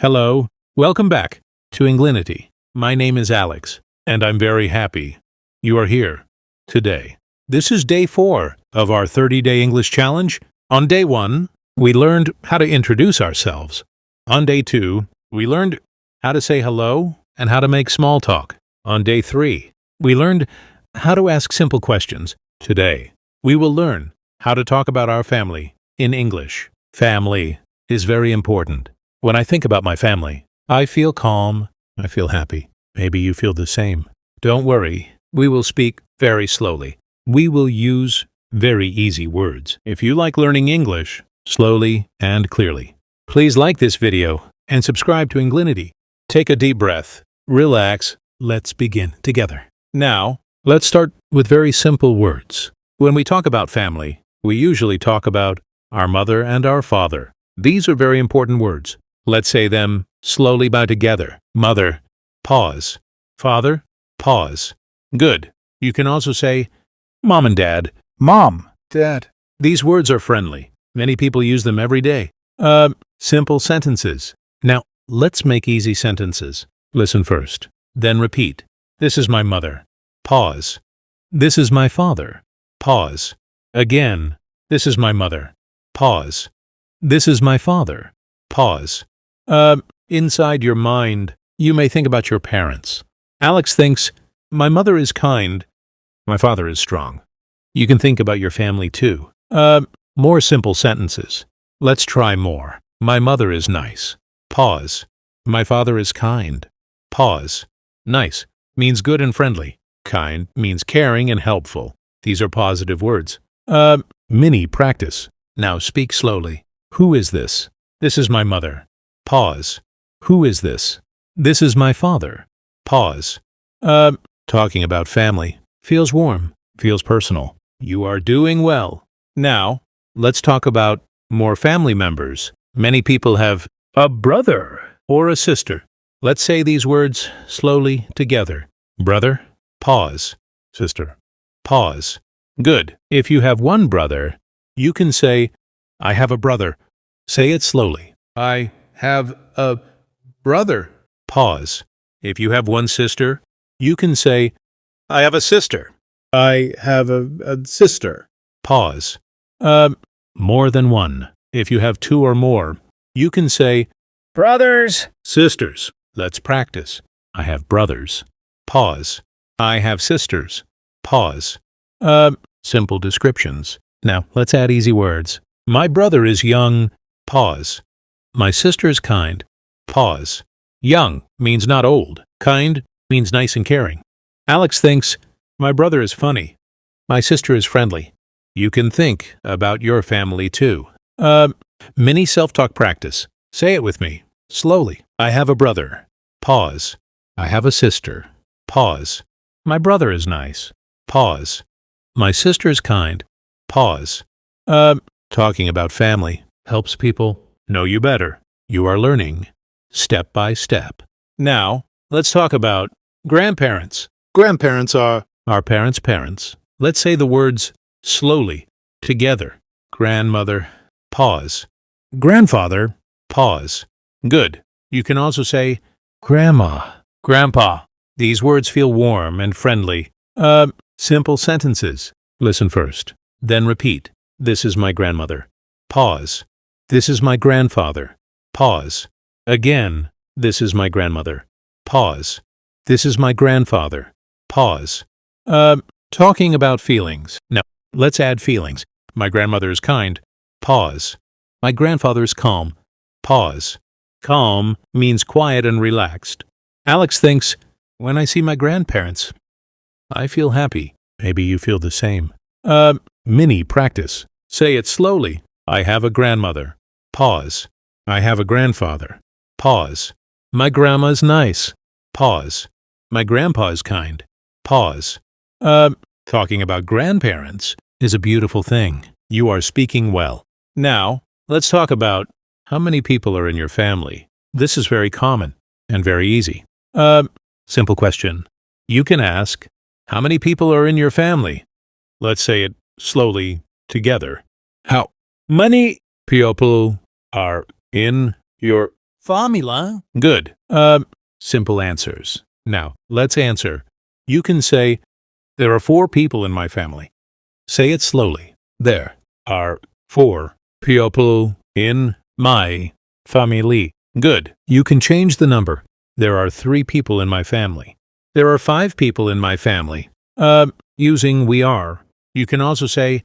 Hello, welcome back to Englinity. My name is Alex, and I'm very happy you are here today. This is day 4 of our 30-day English challenge. On day 1, we learned how to introduce ourselves. On day 2, we learned how to say hello and how to make small talk. On day 3, we learned how to ask simple questions. Today, we will learn how to talk about our family in English. Family is very important. When I think about my family, I feel calm, I feel happy. Maybe you feel the same. Don't worry, we will speak very slowly. We will use very easy words. If you like learning English slowly and clearly, please like this video and subscribe to Englinity. Take a deep breath, relax, let's begin together. Now, let's start with very simple words. When we talk about family, we usually talk about our mother and our father. These are very important words. Let's say them slowly by together. Mother, pause. Father, pause. Good. You can also say mom and dad. Mom, dad. These words are friendly. Many people use them every day. Simple sentences. Now, let's make easy sentences. Listen first, then repeat. This is my mother. Pause. This is my father. Pause. Again. This is my mother. Pause. This is my father. Pause. Inside your mind, you may think about your parents. Alex thinks, my mother is kind, my father is strong. You can think about your family too. More simple sentences. Let's try more. My mother is nice. Pause. My father is kind. Pause. Nice means good and friendly. Kind means caring and helpful. These are positive words. Mini practice. Now speak slowly. Who is this? This is my mother. Pause. Who is this? This is my father. Pause. Talking about family. Feels warm. Feels personal. You are doing well. Now, let's talk about more family members. Many people have a brother or a sister. Let's say these words slowly together. Brother. Pause. Sister. Pause. Good. If you have one brother, you can say, I have a brother. Say it slowly. I have a brother. Pause. If you have one sister, you can say, I have a sister. I have a sister. Pause. More than one. If you have two or more, you can say, brothers. Sisters. Let's practice. I have brothers. Pause. I have sisters. Pause. Simple descriptions. Now, let's add easy words. My brother is young. Pause. My sister is kind. Pause. Young means not old. Kind means nice and caring. Alex thinks, my brother is funny. My sister is friendly. You can think about your family too. Mini self-talk practice. Say it with me, slowly. I have a brother. Pause. I have a sister. Pause. My brother is nice. Pause. My sister is kind. Pause. Talking about family helps people know you better. You are learning step by step. Now, let's talk about grandparents. Grandparents are our parents' parents. Let's say the words slowly together. Grandmother. Pause. Grandfather. Pause. Good. You can also say grandma. Grandpa. These words feel warm and friendly. Simple sentences. Listen first, then repeat. This is my grandmother. Pause. This is my grandfather. Pause. Again. This is my grandmother. Pause. This is my grandfather. Pause. Talking about feelings. Now, let's add feelings. My grandmother is kind. Pause. My grandfather is calm. Pause. Calm means quiet and relaxed. Alex thinks, when I see my grandparents, I feel happy. Maybe you feel the same. Mini practice. Say it slowly. I have a grandmother. Pause. I have a grandfather. Pause. My grandma's nice. Pause. My grandpa is kind. Pause. Talking about grandparents is a beautiful thing. You are speaking well. Now, let's talk about how many people are in your family. This is very common and very easy. Simple question. You can ask, how many people are in your family? Let's say it slowly together. How many people are in your Formula. Good. Simple answers. Now, let's answer. You can say, there are 4 people in my family. Say it slowly. There are 4 people in my family. Good. You can change the number. There are 3 people in my family. There are 5 people in my family. Using we are. You can also say,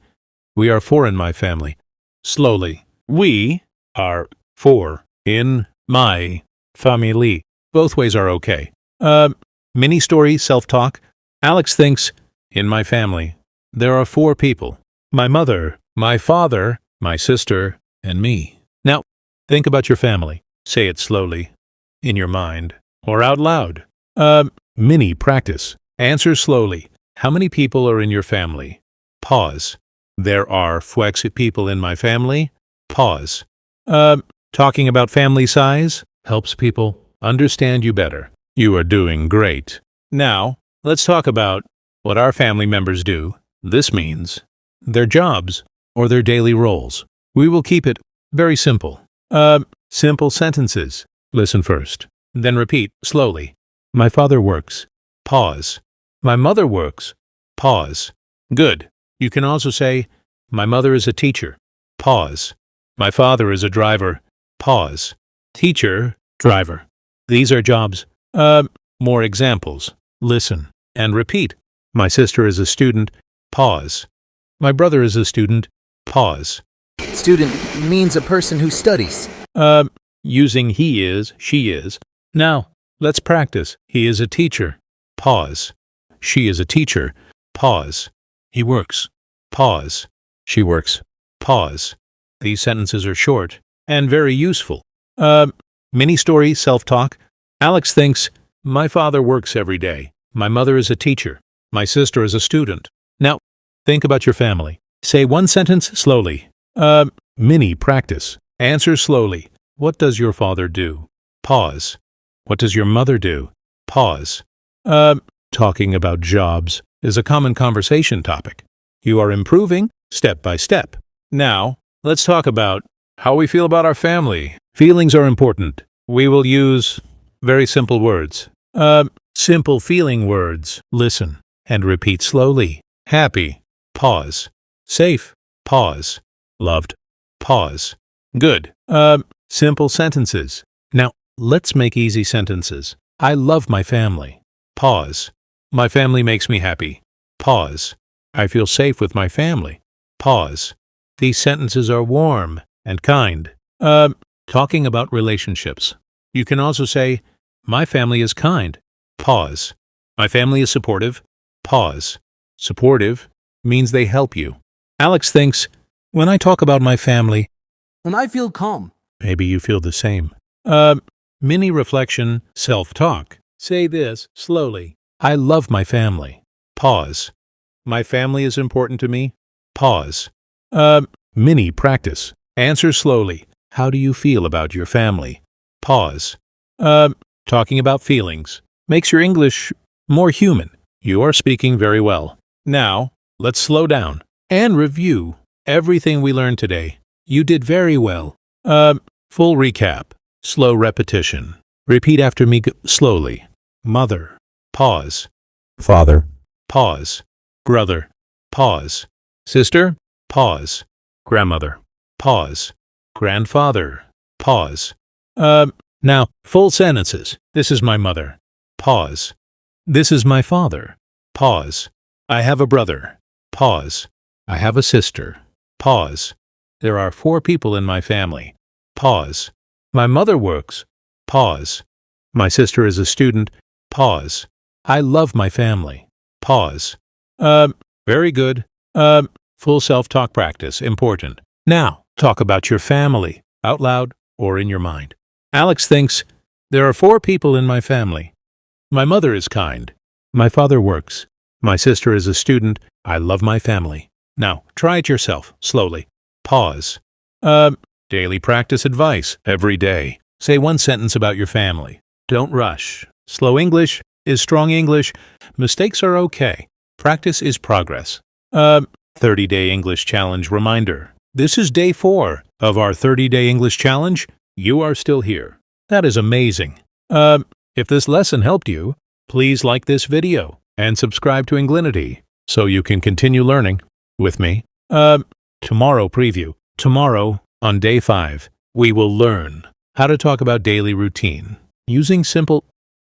we are 4 in my family. Slowly. We are 4 in my family. Both ways are okay. Mini story, self-talk. Alex thinks, in my family, there are 4 people. My mother, my father, my sister, and me. Now, think about your family. Say it slowly, in your mind, or out loud. Mini practice. Answer slowly. How many people are in your family? Pause. There are 4 people in my family. Pause. Talking about family size helps people understand you better. You are doing great. Now, let's talk about what our family members do. This means their jobs or their daily roles. We will keep it very simple. Simple sentences. Listen first, then repeat slowly. My father works. Pause. My mother works. Pause. Good. You can also say, my mother is a teacher. Pause. My father is a driver. Pause. Teacher, driver. These are jobs. More examples. Listen and repeat. My sister is a student. Pause. My brother is a student. Pause. Student means a person who studies. Using he is, she is. Now, let's practice. He is a teacher. Pause. She is a teacher. Pause. He works. Pause. She works. Pause. These sentences are short and very useful. Mini story, self-talk. Alex thinks, my father works every day. My mother is a teacher. My sister is a student. Now, think about your family. Say one sentence slowly. Mini practice. Answer slowly. What does your father do? Pause. What does your mother do? Pause. Talking about jobs is a common conversation topic. You are improving step by step. Now, let's talk about how we feel about our family. Feelings are important. We will use very simple words. Simple feeling words. Listen and repeat slowly. Happy. Pause. Safe. Pause. Loved. Pause. Good. Simple sentences. Now, let's make easy sentences. I love my family. Pause. My family makes me happy. Pause. I feel safe with my family. Pause. These sentences are warm and kind. Talking about relationships. You can also say, my family is kind. Pause. My family is supportive. Pause. Supportive means they help you. Alex thinks, when I talk about my family, When I feel calm. maybe you feel the same. Mini reflection, self-talk. Say this slowly. I love my family. Pause. My family is important to me. Pause. Mini practice. Answer slowly. How do you feel about your family? Pause. Talking about feelings makes your English more human. You are speaking very well. Now, let's slow down and review everything we learned today. You did very well. Full recap. Slow repetition. Repeat after me slowly. Mother. Pause. Father. Pause. Brother. Pause. Sister. Pause. Grandmother. Pause. Grandfather. Pause. Now, full sentences. This is my mother. Pause. This is my father. Pause. I have a brother. Pause. I have a sister. Pause. There are 4 people in my family. Pause. My mother works. Pause. My sister is a student. Pause. I love my family. Pause. Very good. Full self-talk practice. Important. Now, talk about your family, out loud or in your mind. Alex thinks, there are 4 people in my family. My mother is kind. My father works. My sister is a student. I love my family. Now, try it yourself, slowly. Pause. Daily practice advice every day. Say one sentence about your family. Don't rush. Slow English is strong English. Mistakes are okay. Practice is progress. 30-day English challenge reminder. This is day 4 of our 30-day English challenge. You are still here. That is amazing. If this lesson helped you, please like this video and subscribe to Englinity so you can continue learning with me. Tomorrow preview. Tomorrow, on day 5, we will learn how to talk about daily routine using simple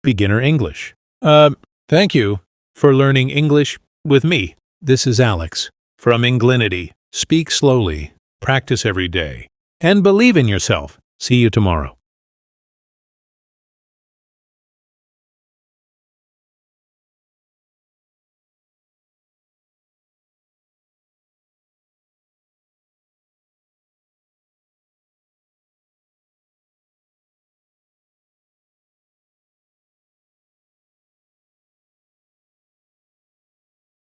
beginner English. Thank you for learning English with me. This is Alex from Englinity. Speak slowly, practice every day, and believe in yourself. See you tomorrow.